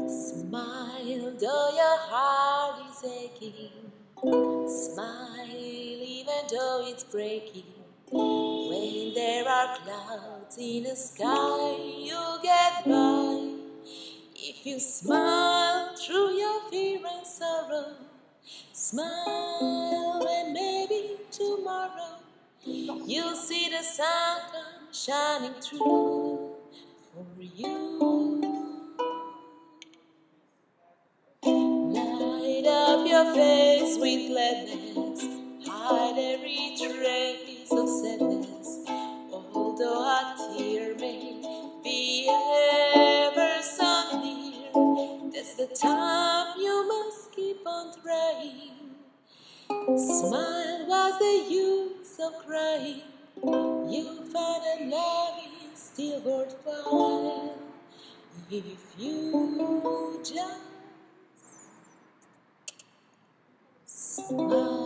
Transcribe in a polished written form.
Smile though your heart is aching. Smile even though it's breaking. When there are clouds in the sky, you'll get by. If you smile through your fear and sorrow, smile and maybe tomorrow you'll see the sun come shining through for you. Light up your face with gladness, hide every trace of sadness. Although a tear may be ever so near, that's the time you must keep on trying. Smile, what's the use of crying? You find that love is still worthwhile if you just smile.